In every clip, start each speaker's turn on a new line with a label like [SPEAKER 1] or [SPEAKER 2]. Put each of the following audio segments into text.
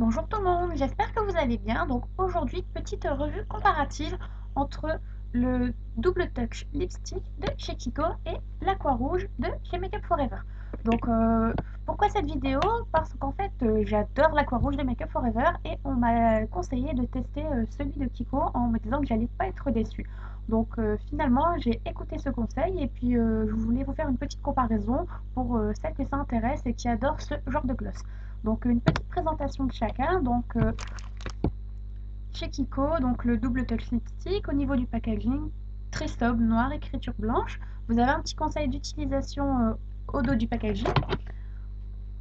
[SPEAKER 1] Bonjour tout le monde, j'espère que vous allez bien. Donc aujourd'hui, petite revue comparative entre le Double Touch Lipstick de chez Kiko et l'Aqua Rouge de chez Makeup Forever. Donc pourquoi cette vidéo? Parce qu'en fait j'adore l'Aqua Rouge de Makeup Forever et on m'a conseillé de tester celui de Kiko en me disant que j'allais pas être déçue. Donc finalement j'ai écouté ce conseil et puis je voulais vous faire une petite comparaison pour celles que ça intéresse et qui adorent ce genre de gloss. Donc une petite présentation de chacun. Donc chez Kiko, donc le double touch lipstick au niveau du packaging, très sobre, noir, écriture blanche. Vous avez un petit conseil d'utilisation au dos du packaging.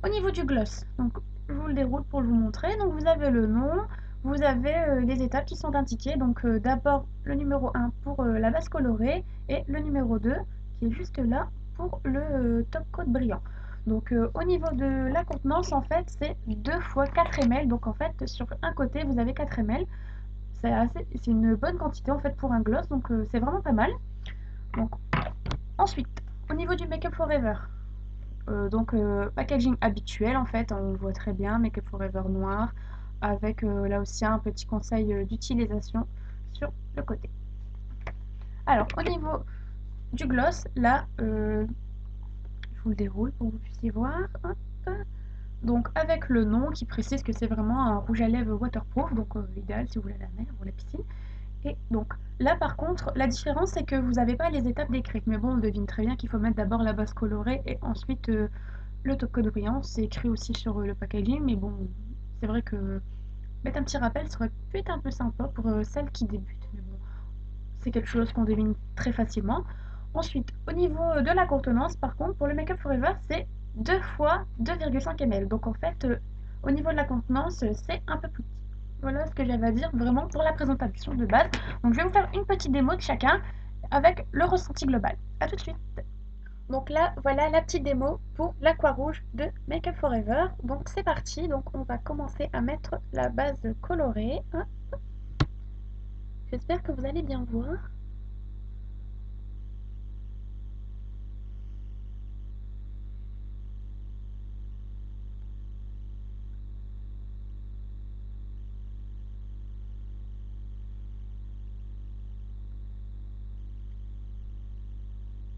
[SPEAKER 1] Au niveau du gloss, donc je vous le déroule pour vous montrer. Donc vous avez le nom, vous avez les étapes qui sont indiquées. Donc d'abord le numéro 1 pour la base colorée et le numéro 2 qui est juste là pour le top coat brillant. Donc au niveau de la contenance, en fait, c'est 2 fois 4 ml. Donc en fait, sur un côté, vous avez 4 ml. C'est une bonne quantité en fait pour un gloss, donc c'est vraiment pas mal. Donc ensuite, au niveau du Make Up Forever, packaging habituel en fait, on voit très bien Make Up Forever noir, avec là aussi un petit conseil d'utilisation sur le côté. Alors au niveau du gloss, là, je vous le déroule pour que vous puissiez voir. Hop. Donc avec le nom qui précise que c'est vraiment un rouge à lèvres waterproof, donc idéal si vous voulez la mer ou la piscine. Et donc là par contre, la différence c'est que vous n'avez pas les étapes décrites. Mais bon, on devine très bien qu'il faut mettre d'abord la base colorée et ensuite le top coat brillant. C'est écrit aussi sur le packaging, mais bon, c'est vrai que mettre un petit rappel serait peut-être un peu sympa pour celles qui débutent. Mais bon, c'est quelque chose qu'on devine très facilement. Ensuite, au niveau de la contenance, par contre, pour le Make Up Forever, c'est 2 fois 2,5 ml. Donc en fait, au niveau de la contenance, c'est un peu plus petit. Voilà ce que j'avais à dire vraiment pour la présentation de base. Donc je vais vous faire une petite démo de chacun avec le ressenti global. A tout de suite. Donc là, voilà la petite démo pour l'Aqua Rouge de Make Up Forever. Donc c'est parti. Donc on va commencer à mettre la base colorée. J'espère que vous allez bien voir.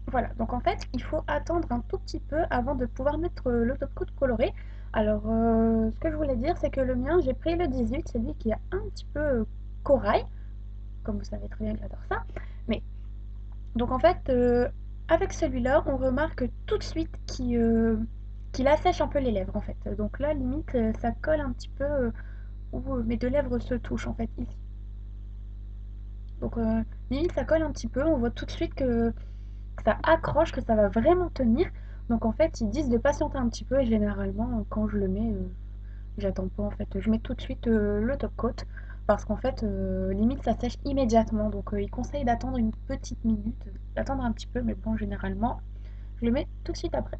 [SPEAKER 1] Voilà, donc en fait, il faut attendre un tout petit peu avant de pouvoir mettre le top coat coloré. Alors, ce que je voulais dire, c'est que le mien, j'ai pris le 18, c'est lui qui est un petit peu corail, comme vous savez très bien que j'adore ça. Mais, donc en fait, avec celui-là, on remarque tout de suite qu'il assèche un peu les lèvres, en fait. Donc là, limite, ça colle un petit peu où mes deux lèvres se touchent, en fait, ici. Donc, limite, ça colle un petit peu, on voit tout de suite que ça accroche, que ça va vraiment tenir. Donc en fait, ils disent de patienter un petit peu et généralement, quand je le mets, j'attends pas en fait. Je mets tout de suite le top coat parce qu'en fait, limite, ça sèche immédiatement. Donc ils conseillent d'attendre une petite minute, d'attendre un petit peu, mais bon, généralement, je le mets tout de suite après.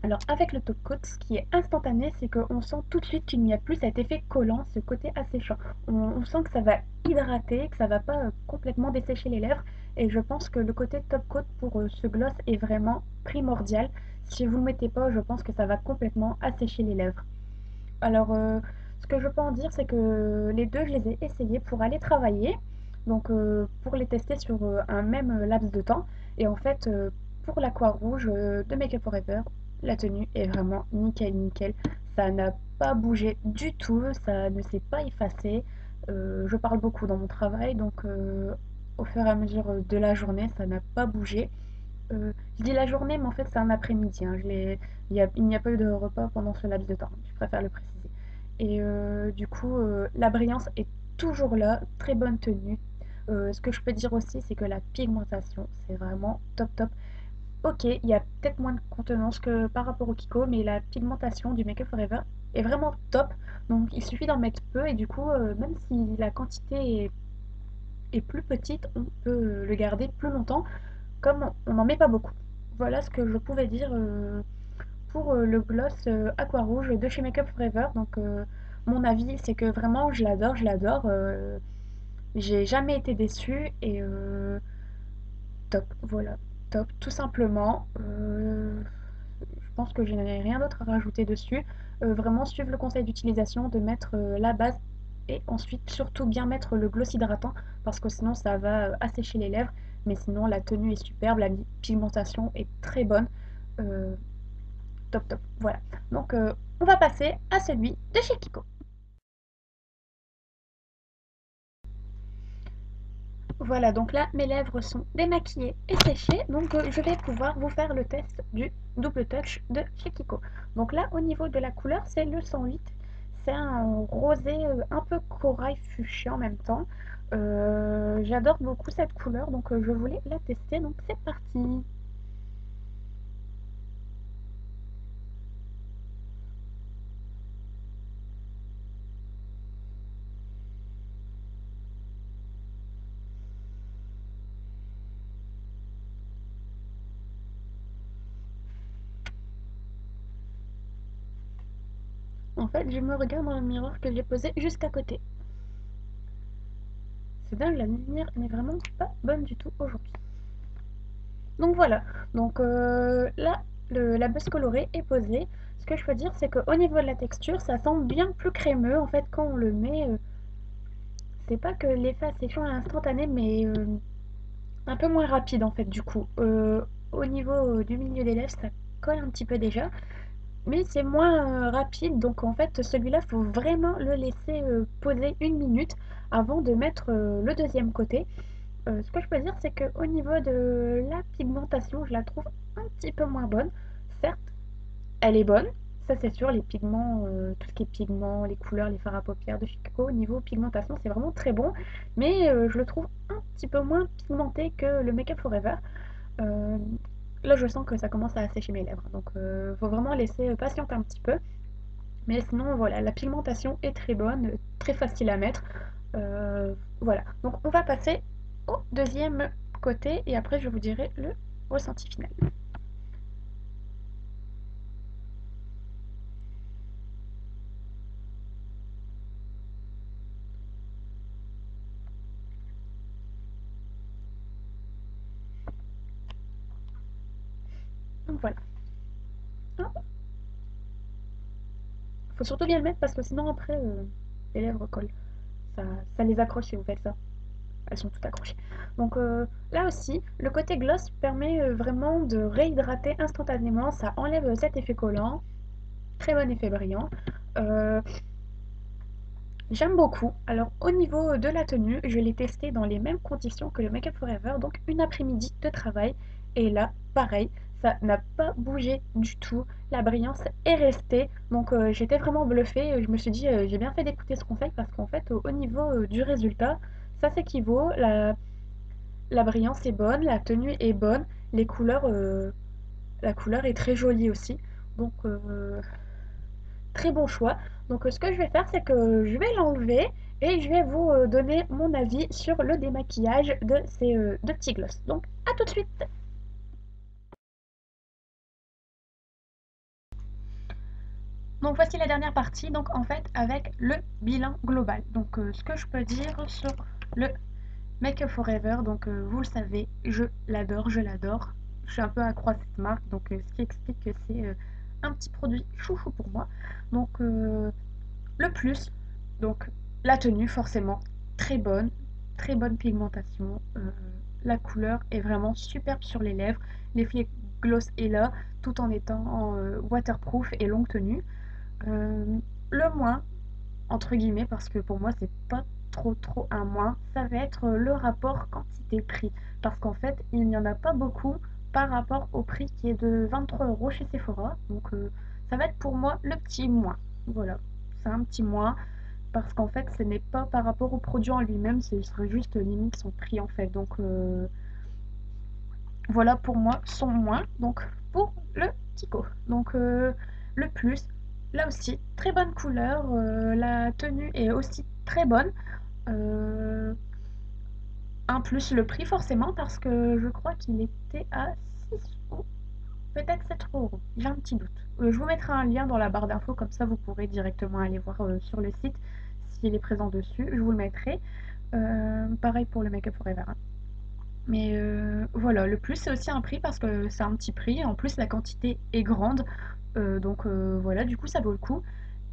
[SPEAKER 1] Alors avec le top coat, ce qui est instantané, c'est qu'on sent tout de suite qu'il n'y a plus cet effet collant, ce côté asséchant. On sent que ça va hydrater, que ça va pas complètement dessécher les lèvres. Et je pense que le côté top coat pour ce gloss est vraiment primordial. Si vous ne le mettez pas, je pense que ça va complètement assécher les lèvres. Alors, ce que je peux en dire, c'est que les deux, je les ai essayés pour aller travailler, donc pour les tester sur un même laps de temps. Et en fait, pour l'Aqua Rouge de Make Up Forever, la tenue est vraiment nickel, nickel. Ça n'a pas bougé du tout, ça ne s'est pas effacé. Je parle beaucoup dans mon travail, donc au fur et à mesure de la journée, ça n'a pas bougé. Je dis la journée, mais en fait, c'est un après-midi, hein. Il n'y a pas eu de repas pendant ce laps de temps. Je préfère le préciser. Et du coup, la brillance est toujours là. Très bonne tenue. Ce que je peux dire aussi, c'est que la pigmentation, c'est vraiment top top. Ok, il y a peut-être moins de contenance que par rapport au Kiko, mais la pigmentation du Make Up Forever est vraiment top. Donc il suffit d'en mettre peu et du coup, même si la quantité est plus petite, on peut le garder plus longtemps comme on n'en met pas beaucoup. Voilà ce que je pouvais dire pour le gloss Aqua Rouge de chez Make Up Forever. Donc mon avis c'est que vraiment je l'adore, je l'adore. J'ai jamais été déçue et top, voilà, top, tout simplement. Je pense que je n'ai rien d'autre à rajouter dessus. Vraiment suivre le conseil d'utilisation, de mettre la base et ensuite surtout bien mettre le gloss hydratant parce que sinon ça va assécher les lèvres. Mais sinon la tenue est superbe, la pigmentation est très bonne. Euh, top top, voilà. Donc on va passer à celui de chez Kiko. Voilà, donc là, mes lèvres sont démaquillées et séchées, donc je vais pouvoir vous faire le test du double touch de chez Kiko. Donc là, au niveau de la couleur, c'est le 108. C'est un rosé un peu corail fuchsia en même temps. J'adore beaucoup cette couleur, donc je voulais la tester, donc c'est parti. En fait, je me regarde dans le miroir que j'ai posé juste à côté. C'est dingue, la lumière n'est vraiment pas bonne du tout aujourd'hui. Donc voilà, donc là, la base colorée est posée. Ce que je peux dire, c'est qu'au niveau de la texture, ça sent bien plus crémeux. En fait, quand on le met, c'est pas que l'effet asséchant est instantané, mais un peu moins rapide en fait, du coup. Au niveau du milieu des lèvres, ça colle un petit peu déjà, mais c'est moins rapide. Donc en fait, celui-là, faut vraiment le laisser poser 1 minute avant de mettre le deuxième côté. Ce que je peux dire, c'est qu'au niveau de la pigmentation, je la trouve un petit peu moins bonne. Certes, elle est bonne, ça c'est sûr, les pigments, tout ce qui est pigments, les couleurs, les fards à paupières de Chico, au niveau pigmentation, c'est vraiment très bon, mais je le trouve un petit peu moins pigmenté que le Make Up Forever. Euh, Là, je sens que ça commence à assécher mes lèvres, donc faut vraiment laisser patienter un petit peu. Mais sinon, voilà, la pigmentation est très bonne, très facile à mettre. Euh, voilà, donc on va passer au deuxième côté et après je vous dirai le ressenti final. Donc voilà. Il faut surtout bien le mettre parce que sinon après les lèvres collent. Ça, ça les accroche si vous faites ça. Elles sont toutes accrochées. Donc là aussi, le côté gloss permet vraiment de réhydrater instantanément. Ça enlève cet effet collant. Très bon effet brillant. Euh, J'aime beaucoup. Alors au niveau de la tenue, je l'ai testé dans les mêmes conditions que le Make Up Forever, donc une après-midi de travail. Et là, pareil, ça n'a pas bougé du tout. La brillance est restée. Donc j'étais vraiment bluffée. Je me suis dit, j'ai bien fait d'écouter ce conseil parce qu'en fait, au niveau du résultat, ça s'équivaut. La brillance est bonne, la tenue est bonne, les couleurs, la couleur est très jolie aussi. Donc très bon choix. Donc ce que je vais faire, c'est que je vais l'enlever et je vais vous donner mon avis sur le démaquillage de ces deux petits gloss. Donc à tout de suite. Donc voici la dernière partie, donc en fait avec le bilan global. Donc ce que je peux dire sur le Make Up Forever, donc vous le savez, je l'adore, je l'adore. Je suis un peu accro à cette marque, donc ce qui explique que c'est un petit produit chouchou pour moi. Donc le plus, donc la tenue forcément très bonne pigmentation. La couleur est vraiment superbe sur les lèvres. L'effet gloss est là, tout en étant waterproof et longue tenue. Euh, le moins, entre guillemets, parce que pour moi c'est pas trop un moins, ça va être le rapport quantité-prix. Parce qu'en fait, il n'y en a pas beaucoup par rapport au prix qui est de 23 € chez Sephora. Donc ça va être pour moi le petit moins. Voilà, c'est un petit moins. Parce qu'en fait, ce n'est pas par rapport au produit en lui-même, ce serait juste limite son prix en fait. Donc voilà pour moi son moins. Donc pour le Kiko. Donc le plus, là aussi, très bonne couleur. La tenue est aussi très bonne. Euh, un plus le prix forcément parce que je crois qu'il était à 6 ou peut-être 7 €. J'ai un petit doute. Je vous mettrai un lien dans la barre d'infos, comme ça vous pourrez directement aller voir sur le site s'il est présent dessus. Je vous le mettrai. Pareil pour le Make Up Forever, hein. Mais voilà, le plus c'est aussi un prix parce que c'est un petit prix. En plus, la quantité est grande. Donc voilà, du coup, ça vaut le coup.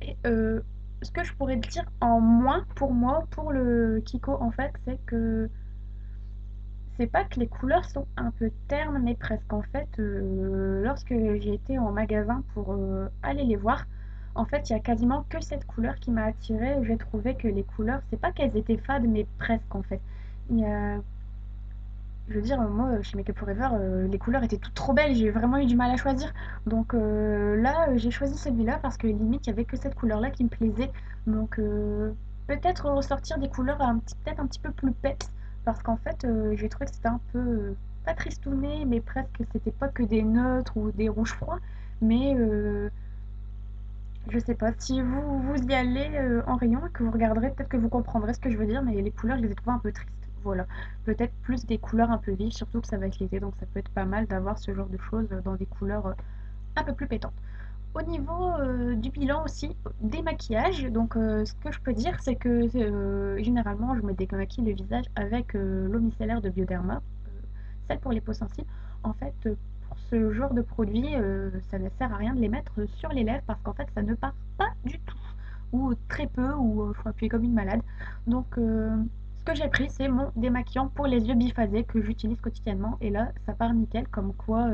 [SPEAKER 1] Et ce que je pourrais te dire en moins pour moi, pour le Kiko, en fait, c'est que c'est pas que les couleurs sont un peu ternes, mais presque. En fait, lorsque j'ai été en magasin pour aller les voir, en fait, il y a quasiment que cette couleur qui m'a attirée. J'ai trouvé que les couleurs, c'est pas qu'elles étaient fades, mais presque en fait. Il y a je veux dire, moi, chez Make Up Forever, les couleurs étaient toutes trop belles, j'ai vraiment eu du mal à choisir. Donc là, j'ai choisi celui-là parce que limite, il y avait que cette couleur-là qui me plaisait. Donc peut-être ressortir des couleurs peut-être un petit peu plus peps, parce qu'en fait, j'ai trouvé que c'était un peu, pas tristouné, mais presque, c'était pas que des neutres ou des rouges froids. Mais je sais pas, si vous y allez en rayon et que vous regarderez, peut-être que vous comprendrez ce que je veux dire, mais les couleurs, je les ai trouvées un peu tristes. Voilà. Peut-être plus des couleurs un peu vives, surtout que ça va être l'été, donc ça peut être pas mal d'avoir ce genre de choses dans des couleurs un peu plus pétantes. Au niveau du bilan aussi, des maquillages, donc ce que je peux dire, c'est que généralement, je me démaquille le visage avec l'eau micellaire de Bioderma, celle pour les peaux sensibles. En fait, pour ce genre de produit, ça ne sert à rien de les mettre sur les lèvres parce qu'en fait, ça ne part pas du tout, ou très peu, ou il faut appuyer comme une malade. Donc, ce que j'ai pris, c'est mon démaquillant pour les yeux biphasés que j'utilise quotidiennement. Et là, ça part nickel, comme quoi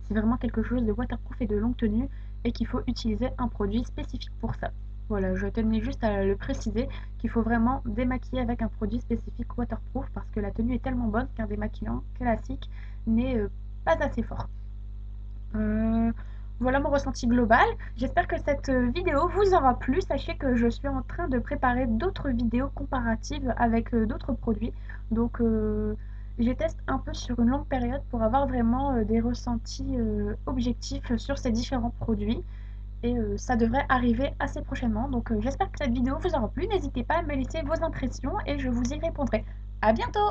[SPEAKER 1] c'est vraiment quelque chose de waterproof et de longue tenue et qu'il faut utiliser un produit spécifique pour ça. Voilà, je tenais juste à le préciser qu'il faut vraiment démaquiller avec un produit spécifique waterproof parce que la tenue est tellement bonne qu'un démaquillant classique n'est pas assez fort. Euh, voilà mon ressenti global. J'espère que cette vidéo vous aura plu. Sachez que je suis en train de préparer d'autres vidéos comparatives avec d'autres produits. Donc je teste un peu sur une longue période pour avoir vraiment des ressentis objectifs sur ces différents produits. Et ça devrait arriver assez prochainement. Donc j'espère que cette vidéo vous aura plu. N'hésitez pas à me laisser vos impressions et je vous y répondrai. À bientôt!